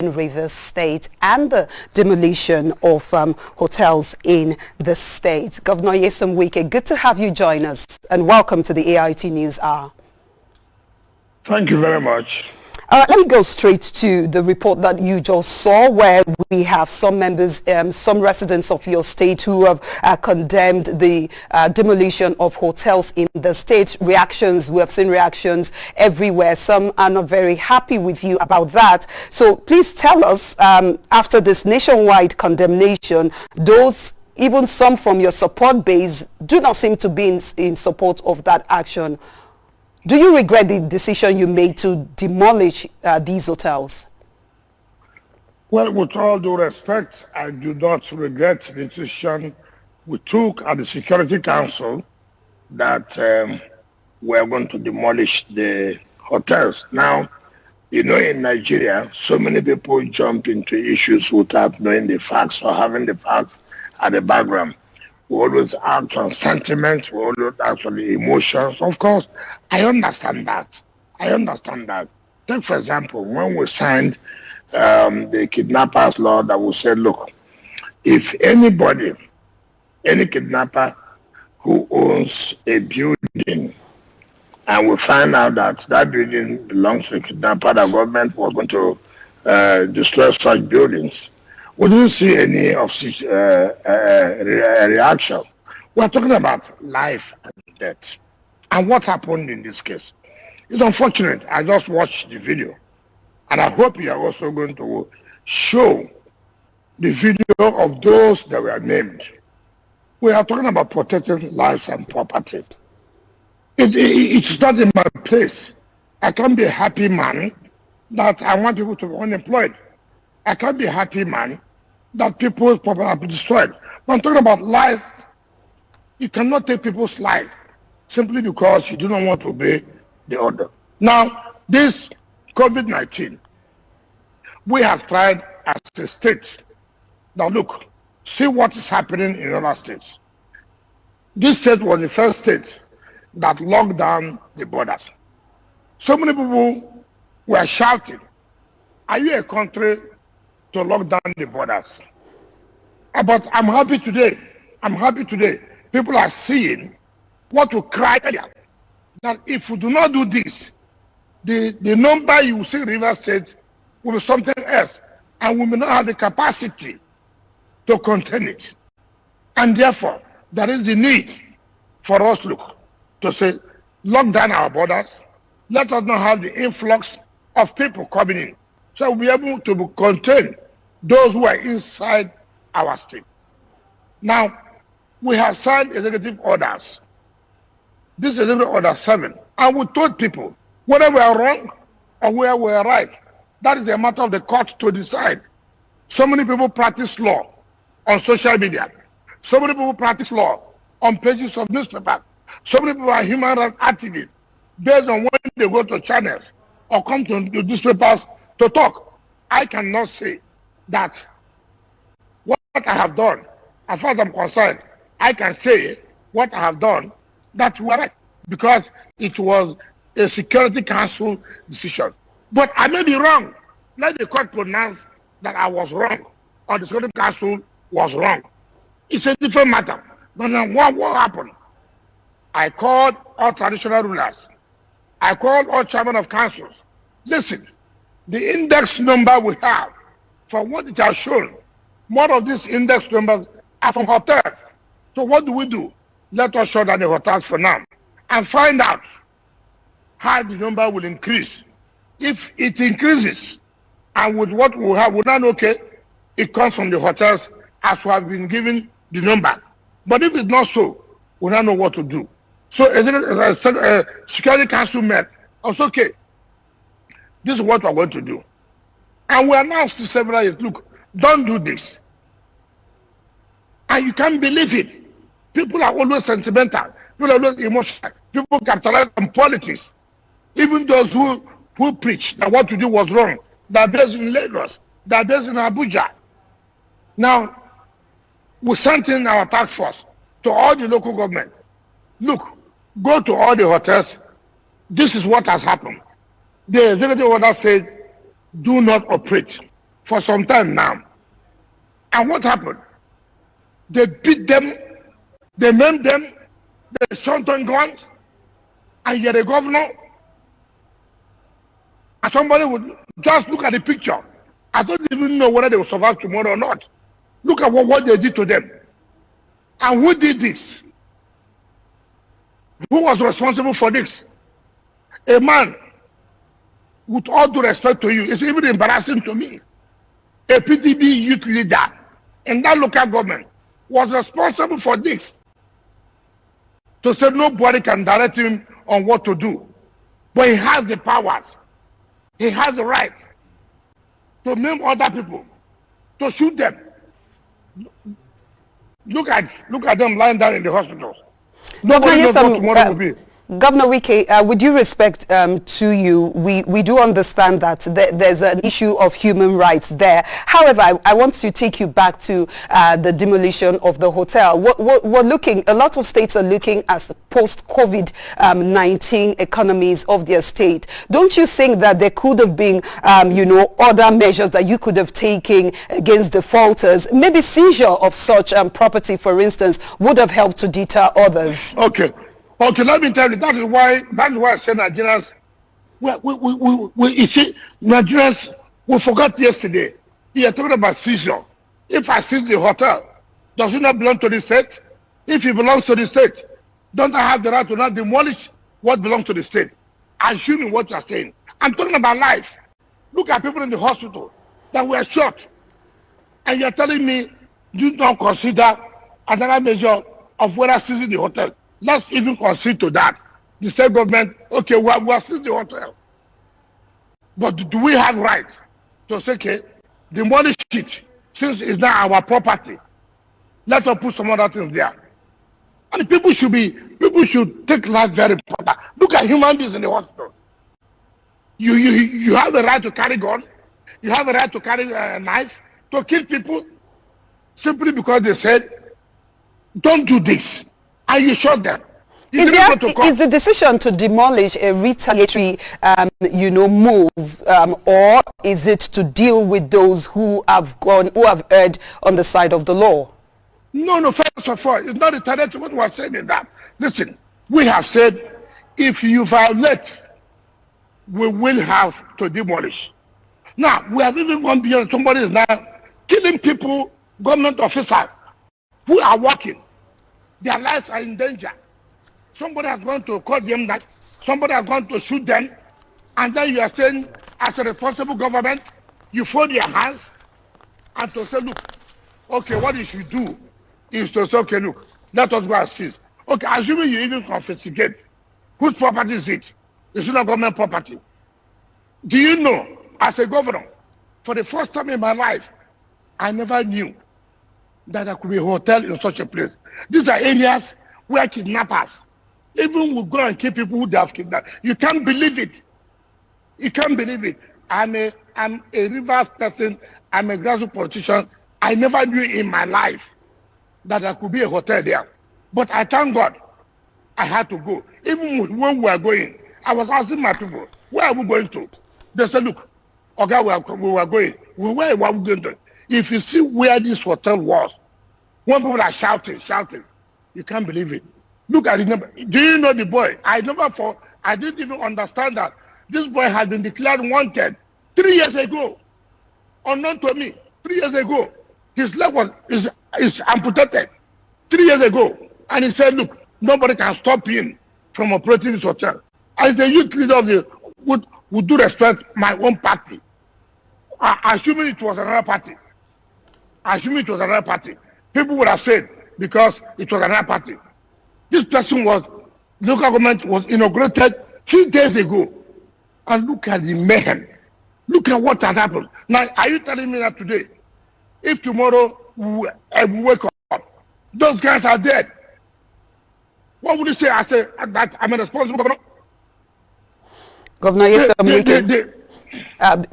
Rivers State and the demolition of hotels in the state. Governor Nyesom Wike, good to have you join us and welcome to the AIT News Hour. Thank you very much. Let me go straight to the report that you just saw, where we have some members, some residents of your state who have condemned the demolition of hotels in the state. Reactions, we have seen reactions everywhere. Some are not very happy with you about that. So please tell us, after this nationwide condemnation, those, even some from your support base, do not seem to be in support of that action. Do you regret the decision you made to demolish these hotels? Well, with all due respect, I do not regret the decision we took at the Security Council that we're going to demolish the hotels. Now, you know, in Nigeria, so many people jump into issues without knowing the facts or having the facts at the background. We always act on sentiment, we always act on the emotions. Of course, I understand that. Take, for example, when we signed the kidnappers law that we said, look, if anybody, any kidnapper who owns a building, and we find out that that building belongs to a kidnapper, the government was going to destroy such buildings, we didn't see any of such reaction. We're talking about life and death. And what happened in this case? It's unfortunate. I just watched the video. And I hope you are also going to show the video of those that were named. We are talking about protecting lives and property. It's not in my place. I can't be a happy man that I want people to be unemployed. I can't be a happy man that people's property have been destroyed. When I'm talking about life, you cannot take people's life simply because you do not want to obey the order. Now, this COVID-19, we have tried as a state. Now look, see what is happening in other states. This state was the first state that locked down the borders. So many people were shouting, are you a country to lock down the borders? But I'm happy today. People are seeing what we cried earlier, that if we do not do this, the number you see in River State will be something else, and we may not have the capacity to contain it. And therefore, there is the need for us, to say, lock down our borders, let us not have the influx of people coming in, so we'll be able to contain those who are inside our state. Now, we have signed executive orders. This is executive order 7. And we told people, whether we are wrong or where we are right, that is a matter of the court to decide. So many people practice law on social media. So many people practice law on pages of newspapers. So many people are human rights activists based on when they go to channels or come to newspapers to talk. I cannot say that what I have done, as far as I'm concerned, I can say what I have done, that was right, because it was a Security Council decision. But I may be wrong. Let the court pronounce that I was wrong, or the Security Council was wrong. It's a different matter. But then what happened? I called all traditional rulers. I called all chairmen of councils. Listen, the index number we have, for what it has shown, more of these index numbers are from hotels. So what do? Let us shut down the hotels for now and find out how the number will increase. If it increases, and with what we have, we're not okay, it comes from the hotels as we have been given the numbers. But if it's not so, we don't know what to do. So Security Council met. It's okay. This is what we're going to do. And we announced to several years, look, don't do this. And you can't believe it. People are always sentimental. People are always emotional. People capitalize on politics. Even those who preach that what to do was wrong. They're based in Lagos. They're based in Abuja. Now, we sent in our task force to all the local government. Look, go to all the hotels. This is what has happened. The executive order said, do not operate. for some time now. And what happened? They beat them, they maimed them, they shot on guns, and you're the governor. And somebody would just look at the picture. I don't even know whether they will survive tomorrow or not. Look at what they did to them. And who did this? Who was responsible for this? A man, with all due respect to you, it's even embarrassing to me. A PTB youth leader in that local government was responsible for this. To say nobody can direct him on what to do. But he has the powers. He has the right to maim other people, to shoot them. Look at them lying down in the hospitals. Nobody knows what tomorrow will be. Governor Wike, with due respect to you, we do understand that there's an issue of human rights there. However, I want to take you back to the demolition of the hotel. We're looking, a lot of states are looking at the post-COVID-19 economies of their state. Don't you think that there could have been, other measures that you could have taken against defaulters? Maybe seizure of such property, for instance, would have helped to deter others. Okay, let me tell you, that is why I say Nigerians, you see, Nigerians, we forgot yesterday. You're talking about seizure. If I seize the hotel, does it not belong to the state? If it belongs to the state, don't I have the right to not demolish what belongs to the state? Assuming what you are saying. I'm talking about life. Look at people in the hospital that were shot. And you're telling me you don't consider another measure of whether seizing the hotel. Let's even concede to that. The state government, okay, we have seized the hotel. But do we have right to say, okay, demolish it, since it's not our property? Let us put some other things there. And people should take life very important. Look at human beings in the hospital. You have the right to carry gun. You have the right to carry a knife, to kill people, simply because they said, don't do this. And you shot them. Is the decision to demolish a retaliatory, move, or is it to deal with those who have erred on the side of the law? No. First of all, it's not retaliatory. What we're saying is that, listen, we have said, if you violate, we will have to demolish. Now, we have even gone beyond. Somebody is now killing people, government officers who are working. Their lives are in danger. Somebody has gone to cut them knives. Somebody has gone to shoot them. And then you are saying, as a responsible government, you fold your hands and to say, look, okay, what you should do is to say, okay, look, let us go and seize. Okay, assuming you even confiscate, whose property is it? It's not government property. Do you know, as a governor, for the first time in my life, I never knew that there could be a hotel in such a place. These are areas where kidnappers even will go and kill people who they have kidnapped. You can't believe it. You can't believe it. I'm a Rivers person. I'm a grassroots politician. I never knew in my life that there could be a hotel there. But I thank God I had to go. Even when we were going, I was asking my people, where are we going to? They said, look, okay, we were going. Where were we going to? If you see where this hotel was, when people are shouting, you can't believe it. Look at the number. Do you know the boy? I didn't even understand that this boy had been declared wanted 3 years ago. Unknown to me, 3 years ago. His leg is amputated 3 years ago. And he said, look, nobody can stop him from operating this hotel. As the youth leader would do respect my own party. Assuming it was another party. People would have said, because it was another party. This person local government was inaugurated 2 days ago. And look at the mayhem. Look at what had happened. Now, are you telling me that today, if tomorrow we wake up, those guys are dead? What would you say? I say that I'm a responsible governor. Governor, yes,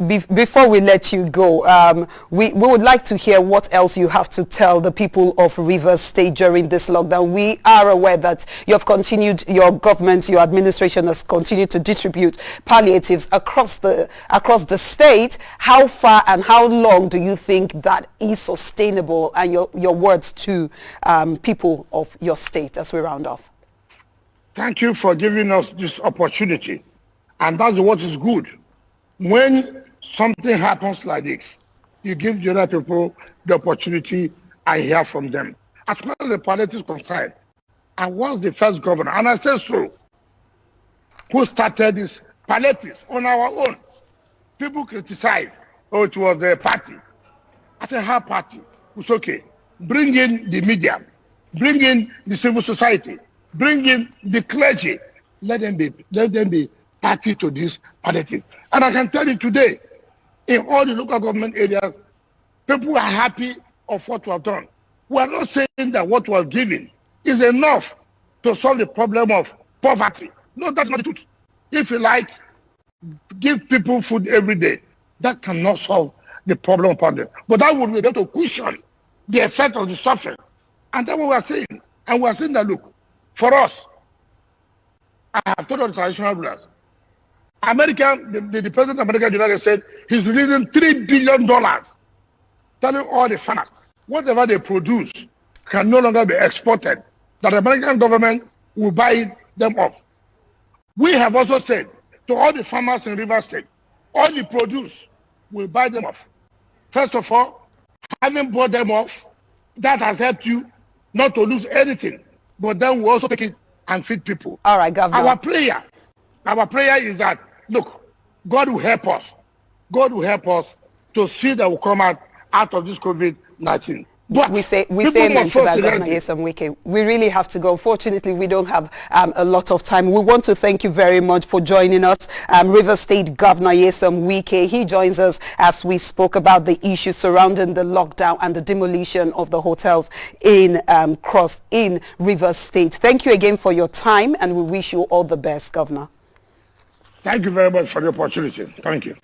Before we let you go, we would like to hear what else you have to tell the people of Rivers State during this lockdown. We are aware that your government, your administration has continued to distribute palliatives across the state. How far and how long do you think that is sustainable? And your words to people of your state as we round off. Thank you for giving us this opportunity. And that's what is good. When something happens like this, you give the other people the opportunity and hear from them. As far as the palliative is concerned, I was the first governor, and I said so, who started this palliative on our own. People criticize, oh, it was a party. I said, how party? It's okay. Bring in the media, bring in the civil society, bring in the clergy. Let them be party to this palliative. And I can tell you today, in all the local government areas, people are happy of what we have done. We are not saying that what we are giving is enough to solve the problem of poverty. No, that's not the truth. If you like, give people food every day. That cannot solve the problem of poverty. But that would be able to cushion the effect of the suffering. And that's what we are saying. And we are saying that, look, for us, I have told the traditional rulers, the president of America United said he's releasing $3 billion, telling all the farmers whatever they produce can no longer be exported, that the American government will buy them off. We have also said to all the farmers in Rivers State, all the produce will buy them off. First of all, having bought them off, that has helped you not to lose anything, but then we also take it and feed people. All right, Governor. Our prayer is that, look, God will help us. God will help us to see that we come out of this COVID-19. But we say amen to that, Governor Nyesom Wike. We really have to go. Unfortunately, we don't have a lot of time. We want to thank you very much for joining us. Rivers State Governor Nyesom Wike, he joins us as we spoke about the issues surrounding the lockdown and the demolition of the hotels in Rivers State. Thank you again for your time, and we wish you all the best, Governor. Thank you very much for the opportunity. Thank you.